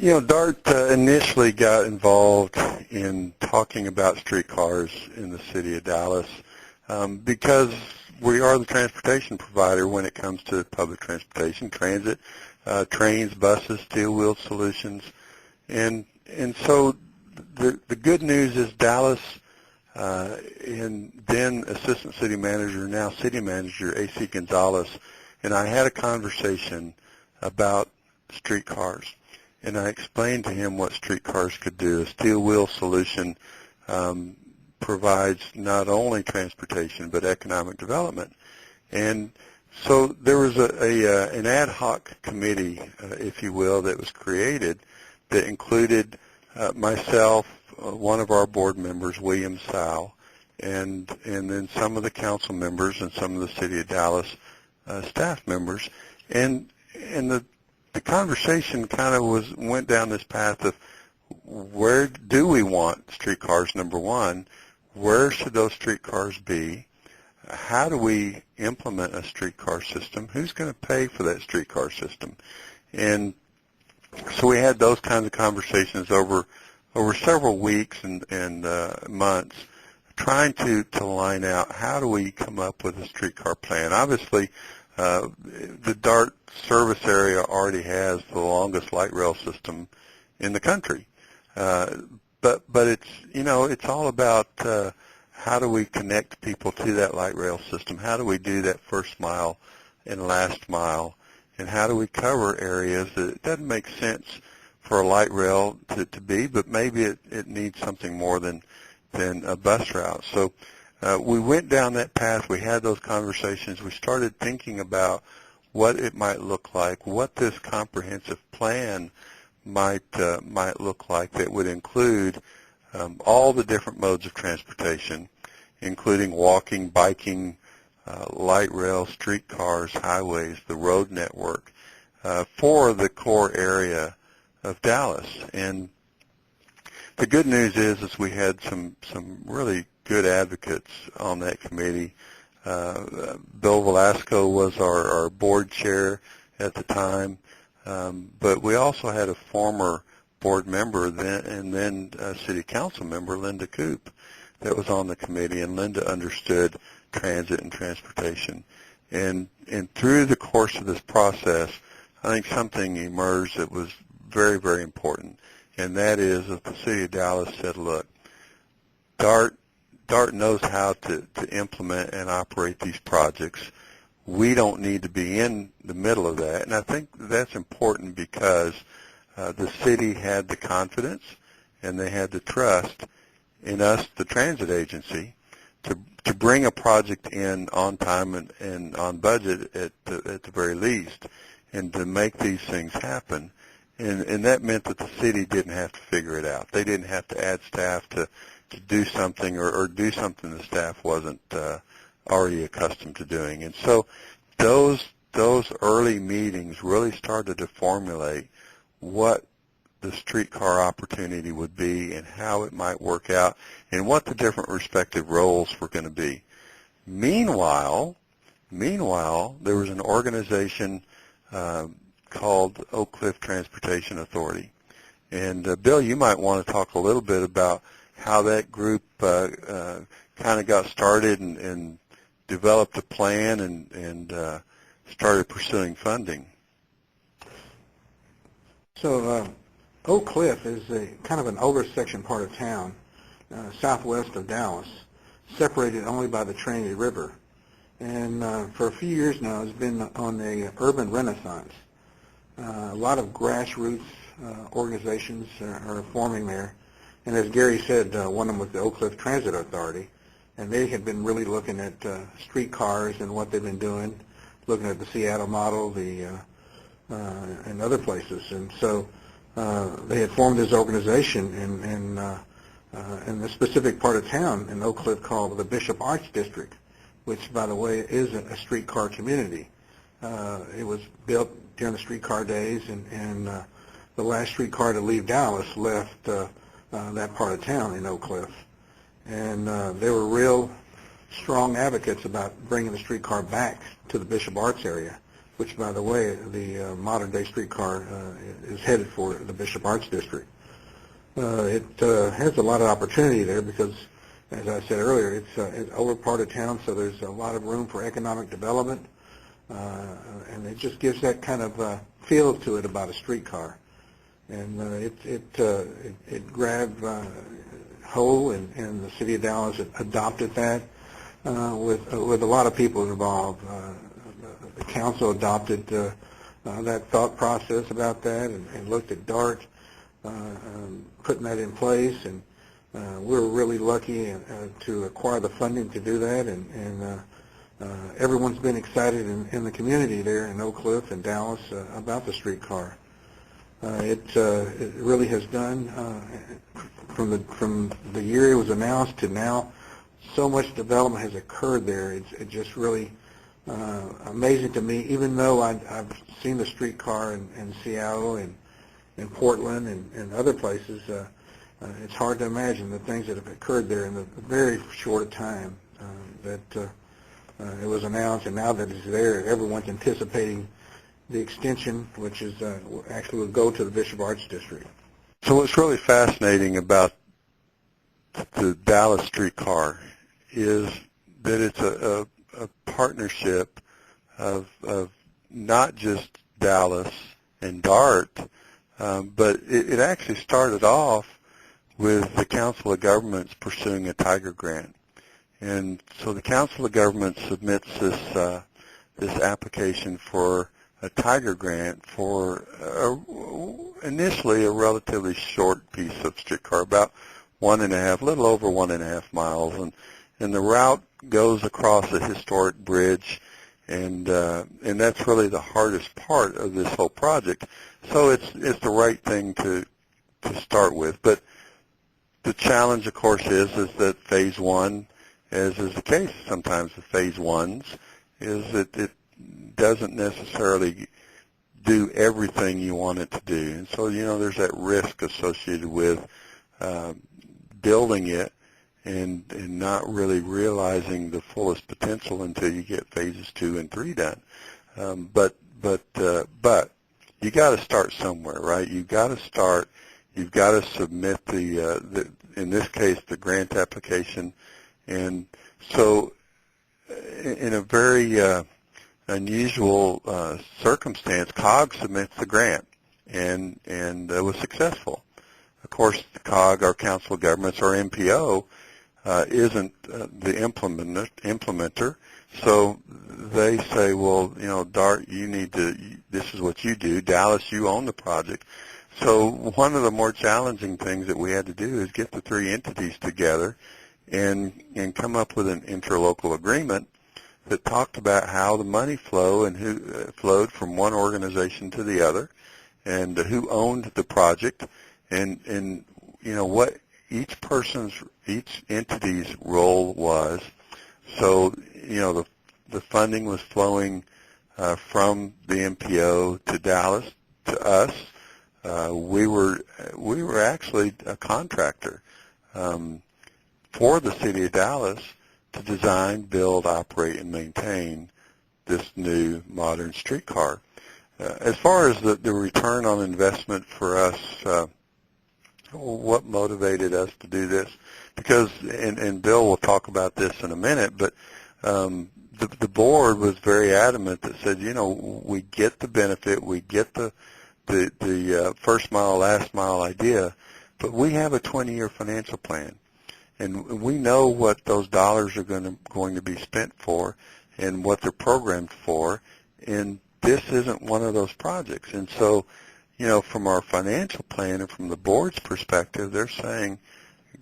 DART initially got involved in talking about streetcars in the city of Dallas because we are the transportation provider when it comes to public transportation, transit, trains, buses, steel-wheel solutions. And so the good news is Dallas and then Assistant City Manager, now City Manager A.C. Gonzalez, and I had a conversation about streetcars. And I explained to him what streetcars could do. A steel wheel solution provides not only transportation but economic development. And so there was an ad hoc committee, if you will, that was created that included myself, one of our board members, William Sal, and then some of the council members and some of the City of Dallas staff members. And the conversation kind of went down this path of where do we want streetcars, number one, where should those streetcars be, how do we implement a streetcar system, who's going to pay for that streetcar system. And so we had those kinds of conversations over several weeks and months, trying to line out how do we come up with a streetcar plan. Obviously, the DART service area already has the longest light rail system in the country, but it's all about how do we connect people to that light rail system? How do we do that first mile and last mile? And how do we cover areas that it doesn't make sense for a light rail to be, but maybe it needs something more than a bus route. So we went down that path. We had those conversations. We started thinking about what it might look like, what this comprehensive plan might look like that would include all the different modes of transportation, including walking, biking, light rail, streetcars, highways, the road network for the core area of Dallas. And the good news is we had some really good advocates on that committee. Bill Velasco was our board chair at the time, but we also had a former board member and then city council member, Linda Coop, that was on the committee, and Linda understood transit and transportation. And through the course of this process, I think something emerged that was very, very important, and that is that the city of Dallas said, look, DART knows how to implement and operate these projects. We don't need to be in the middle of that. And I think that's important because the city had the confidence and they had the trust in us, the transit agency, to bring a project in on time and on budget at the very least, and to make these things happen. And that meant that the city didn't have to figure it out. They didn't have to add staff to do something or do something the staff wasn't already accustomed to doing. And so those early meetings really started to formulate what the streetcar opportunity would be and how it might work out and what the different respective roles were going to be. Meanwhile, there was an organization called Oak Cliff Transportation Authority. And Bill, you might want to talk a little bit about how that group kind of got started and developed a plan and started pursuing funding. So Oak Cliff is a kind of an oversection part of town, southwest of Dallas, separated only by the Trinity River. And for a few years now, it's been on a urban renaissance. A lot of grassroots organizations are forming there. And as Gary said, one of them was the Oak Cliff Transit Authority. And they had been really looking at streetcars and what they've been doing, looking at the Seattle model, and other places. And so they had formed this organization in the specific part of town in Oak Cliff called the Bishop Arts District, which, by the way, is a streetcar community. It was built during the streetcar days, and the last streetcar to leave Dallas left that part of town in Oak Cliff. And they were real strong advocates about bringing the streetcar back to the Bishop Arts area. which, by the way, the modern-day streetcar is headed for the Bishop Arts District. It has a lot of opportunity there because, as I said earlier, it's over part of town, so there's a lot of room for economic development, and it just gives that kind of feel to it about a streetcar. And it grabbed hold, and the city of Dallas adopted that with a lot of people involved. The council adopted that thought process about that and looked at DART, putting that in place, and we were really lucky to acquire the funding to do that, and everyone's been excited in the community there in Oak Cliff and Dallas about the streetcar. It really has done, from the year it was announced to now, so much development has occurred there. It's just really amazing to me, even though I've seen the streetcar in Seattle and in Portland and other places. It's hard to imagine the things that have occurred there in a very short time that it was announced, and now that it's there, everyone's anticipating the extension, which is actually will go to the Bishop Arts District. So what's really fascinating about the Dallas streetcar is that it's a partnership of not just Dallas and DART, but it actually started off with the Council of Governments pursuing a Tiger grant. And so the Council of Governments submits this application for a Tiger grant for initially a relatively short piece of streetcar, about little over 1.5 miles, and the route goes across a historic bridge, and that's really the hardest part of this whole project. So it's the right thing to start with. But the challenge, of course, is that phase one, as is the case sometimes with phase ones, is that it doesn't necessarily do everything you want it to do. And so, there's that risk associated with building it and not really realizing the fullest potential until you get phases 2 and 3 done. But you got to start somewhere, right? You've got to start. You've got to submit the in this case, the grant application. And so in a very unusual circumstance, COG submits the grant and was successful. Of course, the COG, our Council of Governments, or MPO, isn't the implementer. So they say, well, DART, you need to, this is what you do. Dallas, you own the project. So one of the more challenging things that we had to do is get the 3 entities together and come up with an interlocal agreement that talked about how the money flow and who flowed from one organization to the other, and who owned the project, and what each entity's role was. So the funding was flowing from the MPO to Dallas to us. We were actually a contractor for the city of Dallas to design, build, operate, and maintain this new modern streetcar. As far as the return on investment for us, what motivated us to do this? Because, and Bill will talk about this in a minute, but the board was very adamant that said, we get the benefit, we get the first mile, last mile idea, but we have a 20-year financial plan. And we know what those dollars are going to be spent for and what they're programmed for, and this isn't one of those projects. And so, from our financial plan and from the board's perspective, they're saying,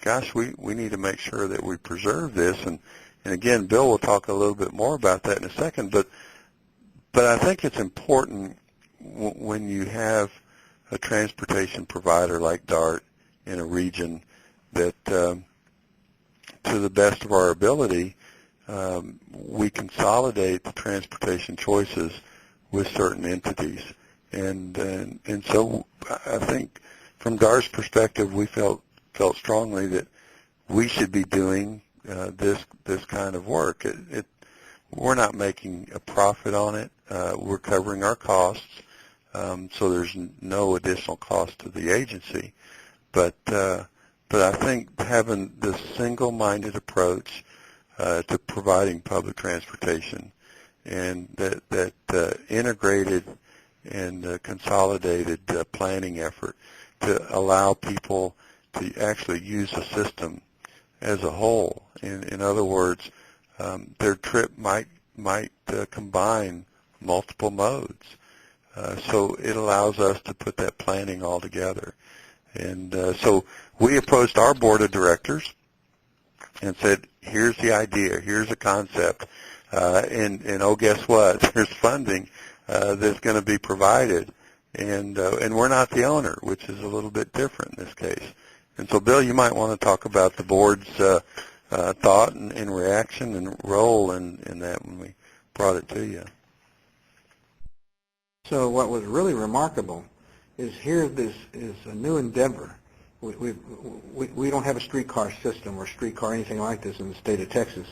gosh, we need to make sure that we preserve this. And again, Bill will talk a little bit more about that in a second, but I think it's important when you have a transportation provider like DART in a region that to the best of our ability, we consolidate the transportation choices with certain entities. And so I think from DART's perspective, we felt strongly that we should be doing this kind of work. we're not making a profit on it. We're covering our costs, so there's no additional cost to the agency. But I think having this single-minded approach to providing public transportation and that integrated and consolidated planning effort to allow people to actually use the system as a whole. In other words, their trip might combine multiple modes. So it allows us to put that planning all together. And so we approached our board of directors and said, here's the idea, here's the concept, and oh, guess what? There's funding that's going to be provided, and we're not the owner, which is a little bit different in this case. And so, Bill, you might want to talk about the board's thought and reaction and role in that when we brought it to you. So what was really remarkable is here this is a new endeavor. We don't have a streetcar system or streetcar anything like this in the state of Texas.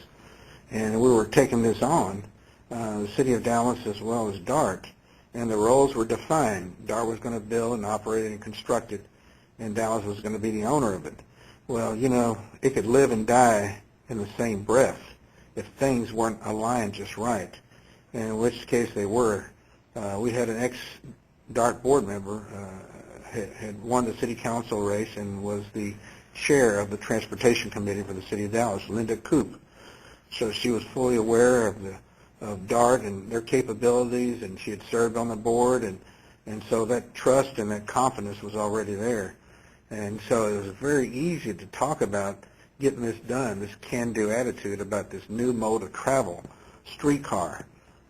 And we were taking this on, the city of Dallas as well as DART, and the roles were defined. DART was going to build and operate and construct it, and Dallas was going to be the owner of it. Well, you know, it could live and die in the same breath if things weren't aligned just right, and in which case they were. We had an ex-DART board member had won the city council race and was the chair of the transportation committee for the city of Dallas, Linda Coop. So she was fully aware of DART and their capabilities, and she had served on the board, and so that trust and that confidence was already there. And so it was very easy to talk about getting this done, this can-do attitude about this new mode of travel, streetcar.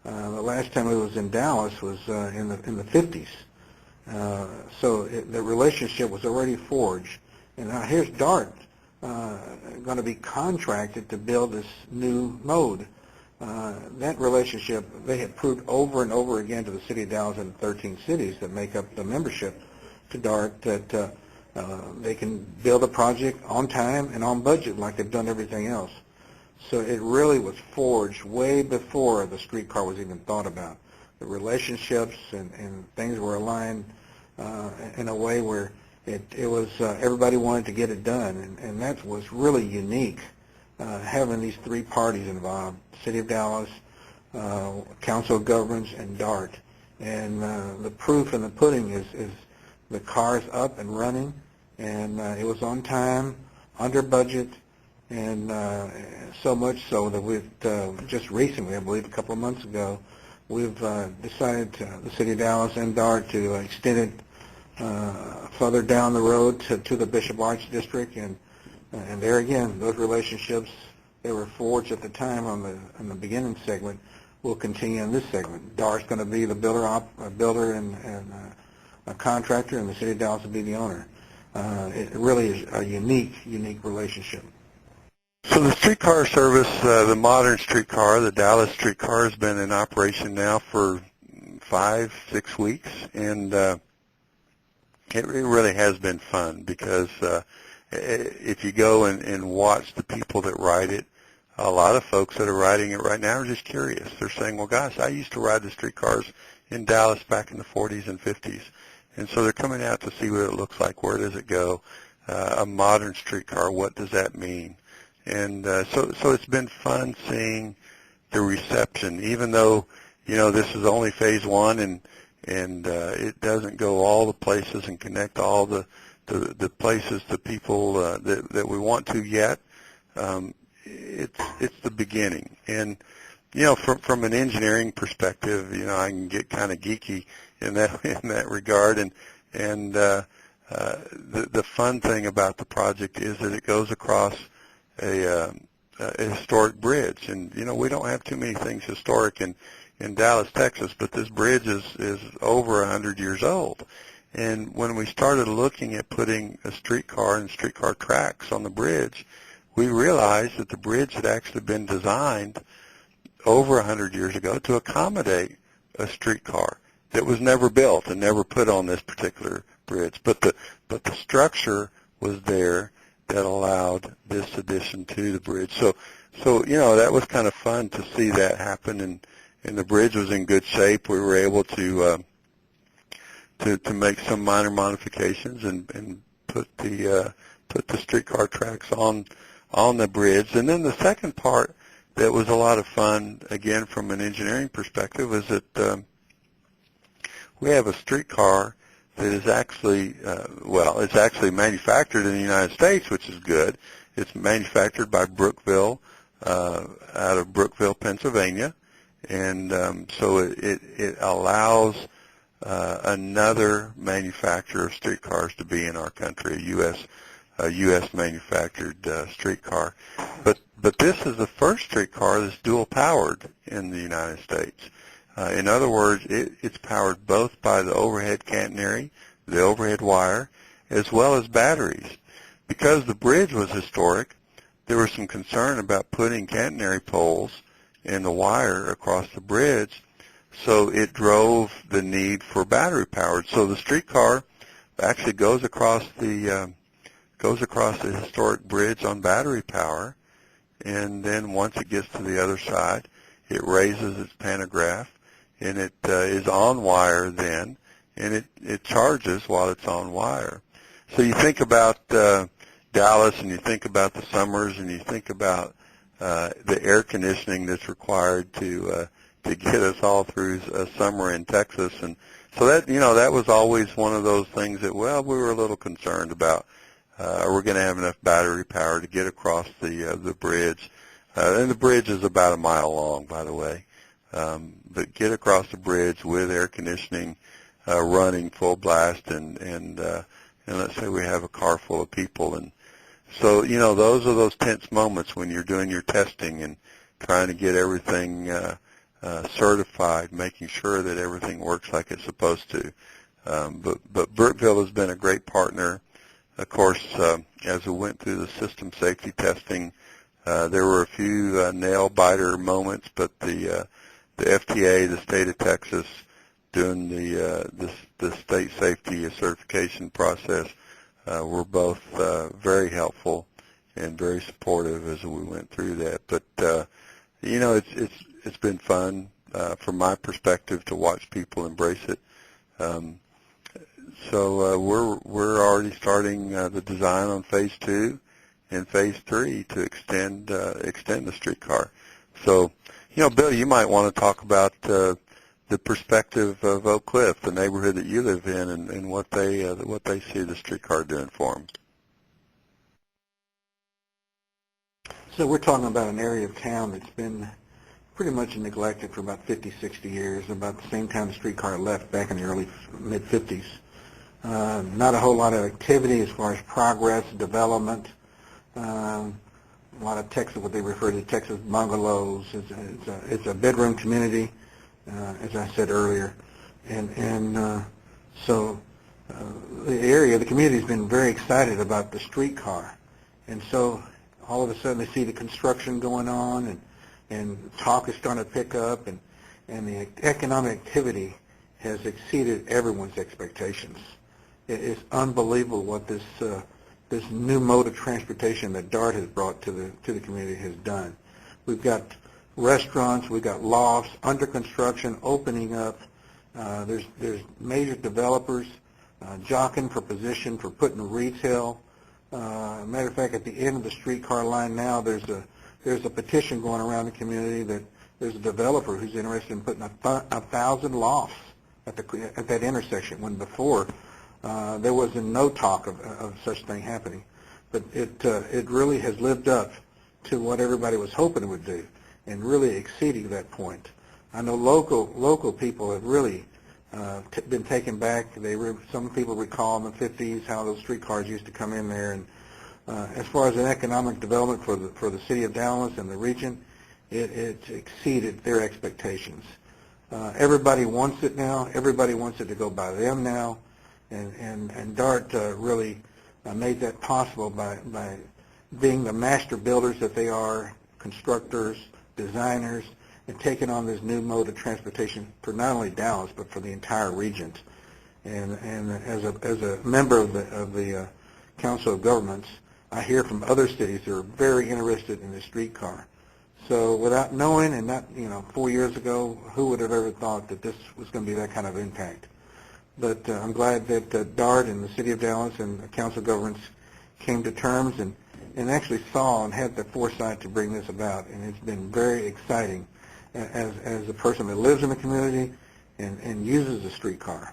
The last time it was in Dallas was in the 50s. So the relationship was already forged. And now here's DART going to be contracted to build this new mode. That relationship, they have proved over and over again to the city of Dallas and 13 cities that make up the membership to DART that they can build a project on time and on budget like they've done everything else. So it really was forged way before the streetcar was even thought about. The relationships and things were aligned in a way where it was everybody wanted to get it done, and that was really unique, having these three parties involved, City of Dallas, Council of Governments, and DART. And the proof in the pudding is the car's up and running, and it was on time, under budget, and so much so that we've just recently, I believe a couple of months ago, we've decided, the City of Dallas and DART, to extend it further down the road to the Bishop Arts District, and there again, those relationships, they were forged at the time on the beginning segment, will continue in this segment. DART's going to be the builder and a contractor, and the City of Dallas will be the owner. It really is a unique relationship. So the streetcar service, the modern streetcar, the Dallas streetcar, has been in operation now for 5-6 weeks, and it really has been fun because if you go and watch the people that ride it, a lot of folks that are riding it right now are just curious. They're saying, well, gosh, I used to ride the streetcars in Dallas back in the 40s and 50s. And so they're coming out to see what it looks like. Where does it go? A modern streetcar, what does that mean? And so it's been fun seeing the reception, even though, you know, this is only phase one and it doesn't go all the places and connect all the places to people that we want to yet. It's the beginning. And, you know, from an engineering perspective, you know, I can get kind of geeky in that regard. And the fun thing about the project is that it goes across a historic bridge. And, you know, we don't have too many things historic in Dallas, Texas, but this bridge is over 100 years old. And when we started looking at putting a streetcar and streetcar tracks on the bridge, we realized that the bridge had actually been designed over 100 years ago to accommodate a streetcar that was never built and never put on this particular bridge. But the structure was there that allowed this addition to the bridge. So that was kind of fun to see that happen, and the bridge was in good shape. We were able to make some minor modifications and put the streetcar tracks on the bridge. And then the second part that was a lot of fun, again from an engineering perspective, is that we have a streetcar that is actually it's actually manufactured in the United States, which is good. It's manufactured by Brookville, out of Brookville, Pennsylvania, and so it allows another manufacturer of streetcars to be in our country, a U.S. manufactured streetcar. But this is the first streetcar that's dual powered in the United States. In other words, it's powered both by the overhead catenary, the overhead wire, as well as batteries. Because the bridge was historic, there was some concern about putting catenary poles and the wire across the bridge, so it drove the need for battery powered. So the streetcar actually goes across the historic bridge on battery power, and then once it gets to the other side, it raises its pantograph, and it is on wire then, and it charges while it's on wire. So you think about Dallas, and you think about the summers, and you think about the air conditioning that's required to get us all through a summer in Texas, and so that was always one of those things that we were a little concerned about. Are we going to have enough battery power to get across the bridge? And the bridge is about a mile long, by the way. But get across the bridge with air conditioning running full blast, and let's say we have a car full of people, and so those are those tense moments when you're doing your testing and trying to get everything certified, making sure that everything works like it's supposed to. But Brookville has been a great partner. Of course, as we went through the system safety testing, there were a few nail-biter moments, but the FTA, the state of Texas, doing the state safety certification process, were both very helpful and very supportive as we went through that. But it's been fun from my perspective to watch people embrace it. So we're already starting the design on phase 2 and phase 3 to extend the streetcar. So, Bill, you might want to talk about the perspective of Oak Cliff, the neighborhood that you live in, and what they see the streetcar doing for them. So we're talking about an area of town that's been pretty much neglected for about 50, 60 years, about the same time the streetcar left back in the early mid-50s. Not a whole lot of activity as far as progress, development, a lot of Texas, what they refer to Texas bungalows. It's a bedroom community, as I said earlier, and so the community has been very excited about the streetcar, and so all of a sudden they see the construction going on, and talk is starting to pick up, and the economic activity has exceeded everyone's expectations. It is unbelievable what this new mode of transportation that DART has brought to the community has done. We've got restaurants, we've got lofts under construction, opening up. There's major developers jockeying for position for putting retail. Matter of fact, at the end of the streetcar line now, there's a petition going around the community that there's a developer who's interested in putting 1,000 lofts at that intersection, when before there was no talk of such thing happening. But it really has lived up to what everybody was hoping it would do, and really exceeding that point. I know local people have really been taken back. Some people recall in the 50s how those streetcars used to come in there, and as far as an economic development for the city of Dallas and the region, it's exceeded their expectations. Everybody wants it now. Everybody wants it to go by them now, and DART really made that possible by being the master builders that they are, constructors, designers, and taking on this new mode of transportation for not only Dallas but for the entire region. And as a member of the Council of Governments, I hear from other cities who are very interested in the streetcar. So without knowing, and not, 4 years ago, who would have ever thought that this was going to be that kind of impact? But I'm glad that DART and the City of Dallas and the Council of Governments came to terms and actually saw and had the foresight to bring this about. And it's been very exciting as a person that lives in the community and uses a streetcar.